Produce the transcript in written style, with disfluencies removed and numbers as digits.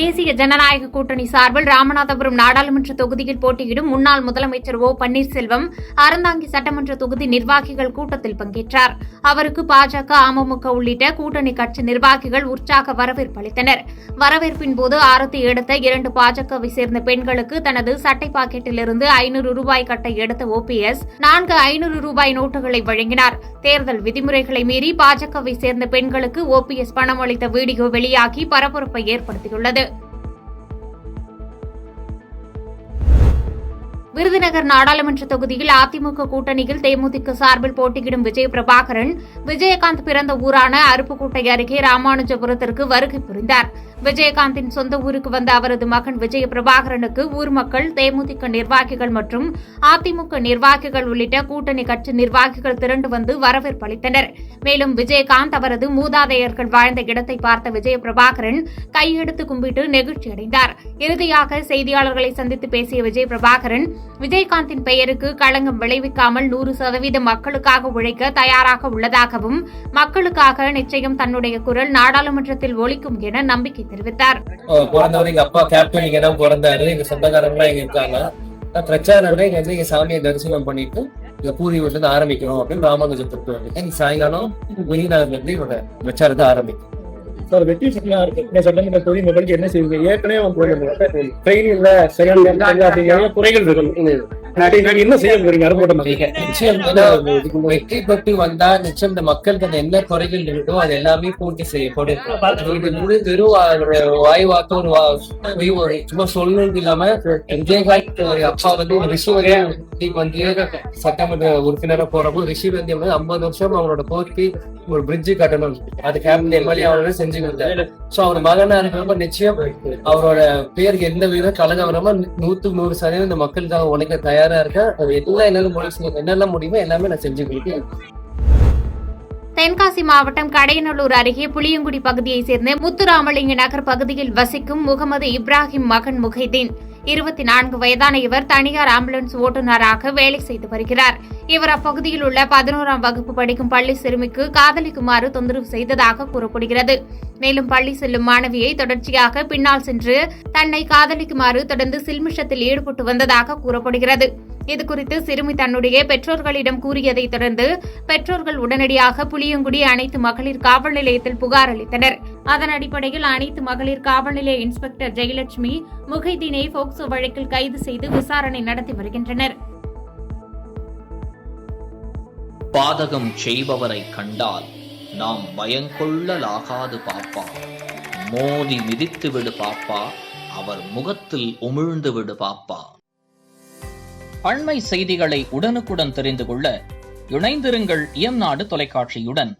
தேசிய ஜனநாயக கூட்டணி சார்பில் ராமநாதபுரம் நாடாளுமன்ற தொகுதியில் போட்டியிடும் முன்னாள் முதலமைச்சர் ஓ பன்னீர்செல்வம் அறந்தாங்கி சட்டமன்ற தொகுதி நிர்வாகிகள் கூட்டத்தில் பங்கேற்றார். அவருக்கு பாஜக, அமமுக உள்ளிட்ட கூட்டணி கட்சி நிர்வாகிகள் உற்சாக வரவேற்பு அளித்தனர். வரவேற்பின் போது ஆரத்தி எடுத்த 2 பாஜகவை சேர்ந்த பெண்களுக்கு தனது சட்டை பாக்கெட்டிலிருந்து 500 ரூபாய் கட்டை எடுத்த ஓபிஎஸ் 4 500 ரூபாய் நோட்டுகளை வழங்கினார். தேர்தல் விதிமுறைகளை மீறி பாஜகவை சேர்ந்த பெண்களுக்கு ஓபிஎஸ் பணம் அளித்த வீடியோ வெளியாகி பரபரப்பை ஏற்படுத்தியுள்ளது. விருதுநகர் நாடாளுமன்ற தொகுதியில் அதிமுக கூட்டணியில் தேமுதிக சார்பில் போட்டியிடும் விஜய பிரபாகரன் விஜயகாந்த் பிறந்த ஊரான அருப்புக்கோட்டை அருகே ராமானுஜபுரத்திற்கு வருகை புரிந்தார். விஜயகாந்தின் சொந்த ஊருக்கு வந்த அவரது மகன் விஜய பிரபாகரனுக்கு ஊர் மக்கள், தேமுதிக நிர்வாகிகள் மற்றும் அதிமுக நிர்வாகிகள் உள்ளிட்ட கூட்டணி கட்சி நிர்வாகிகள் திரண்டு வந்து வரவேற்பு அளித்தனர். மேலும் விஜயகாந்த் அவரது மூதாதையர்கள் வாழ்ந்த இடத்தை பார்த்த விஜய பிரபாகரன் கையெடுத்து கும்பிட்டு நெகிழ்ச்சியடைந்தார். இறுதியாக செய்தியாளர்களை சந்தித்து பேசிய விஜய பிரபாகரன் விஜயகாந்தின் பெயருக்கு களங்கம் விளைவிக்காமல் 100% மக்களுக்காக உழைக்க தயாராக உள்ளதாகவும், மக்களுக்காக நிச்சயம் தன்னுடைய குரல் நாடாளுமன்றத்தில் ஒலிக்கும் என நம்பிக்கை தெரிவித்தார். பிறந்தவர் எங்க அப்பா கேப்டன் இங்க தான் பிறந்தாரு. எங்க சொந்தக்காரங்களாம் இங்க இருக்காங்க. பிரச்சாரம் இங்க வந்து சாமியை தரிசனம் பண்ணிட்டு பூரி வீட்டுல இருந்து ஆரம்பிக்கணும் அப்படின்னு ராமானுஜத்துக்கு வந்து சாயங்காலம் விருதுநகர்ல இருந்து இவரோட பிரச்சாரத்தை ஆரம்பிக்கும். வெற்றி சட்டமன்ற தொகுதி நிகழ்ச்சி என்ன செய்வீங்க? ஏற்கனவே ட்ரெயினில் சரியான குறைகள் இருக்கு. என்ன செய்ய வெற்றி பெற்று வந்தா நிச்சயம் இந்த மக்களுக்கு என்ன குறைகள் இருக்கோ அது எல்லாமே பூர்த்தி செய்யப்படும். வெறும் வாய்வாக்க ஒரு சும்மா சொல்றது இல்லாம விஜயகாந்த் அப்பா வந்து ரிஷி வந்து சட்டமன்ற உறுப்பினராக போறப்போ ரிஷி வந்து 50 வருஷம் அவரோட போட்டி ஒரு பிரிட்ஜு கட்டணும், அது கேபினட் எம்எல்ஏ அவரோட செஞ்சு கொடுத்தாரு. சோ அவர் மகனா இருக்கிறப்ப நிச்சயம் அவரோட பேருக்கு எந்த விதம் கலங்க வராம 100% இந்த மக்களுக்காக உழைக்க தயாரா இருக்க. அது என்னெல்லாம் முடியுமோ எல்லாமே நான் செஞ்சு கொடுத்தேன். தென்காசி மாவட்டம் கடையநல்லூர் அருகே புளியங்குடி பகுதியைச் சேர்ந்த முத்துராமலிங்க நகர் பகுதியில் வசிக்கும் முகமது இப்ராஹிம் மகன் முஹைதீன் 24 வயதான இவர் தனியார் ஆம்புலன்ஸ் ஓட்டுநராக வேலை செய்து வருகிறார். இவர் அப்பகுதியில் உள்ள 11ஆம் வகுப்பு படிக்கும் பள்ளி சிறுமிக்கு காதலிக்குமாறு தொந்தரவு செய்ததாக கூறப்படுகிறது. மேலும் பள்ளி செல்லும் மாணவியை தொடர்ச்சியாக பின்னால் சென்று தன்னை காதலிக்குமாறு தொடர்ந்து சில்மிஷத்தில் ஈடுபட்டு வந்ததாக கூறப்படுகிறது. இதுகுறித்து சிறுமி தன்னுடைய பெற்றோர்களிடம் கூறியதை தொடர்ந்து பெற்றோர்கள் உடனடியாக புளியங்குடி அனைத்து மகளிர் காவல் நிலையத்தில் புகார் அளித்தனர். அதன் அடிப்படையில் அனைத்து மகளிர் காவல் நிலைய இன்ஸ்பெக்டர் ஜெயலட்சுமி முஹைதீனை போக்சோ வழக்கில் கைது செய்து விசாரணை நடத்தி வருகின்றனர். பாதகம் செய்பவரை கண்டால் நாம் பயங்கொள்ளலாகாது பாப்பா, மோதி மிதித்து விடு பாப்பா, அவர் முகத்தில் உமிழ்ந்து விடு பாப்பா. அண்மை செய்திகளை உடனுக்குடன் தெரிந்து கொள்ள இணைந்திருங்கள் இயம்நாடு தொலைக்காட்சியுடன்.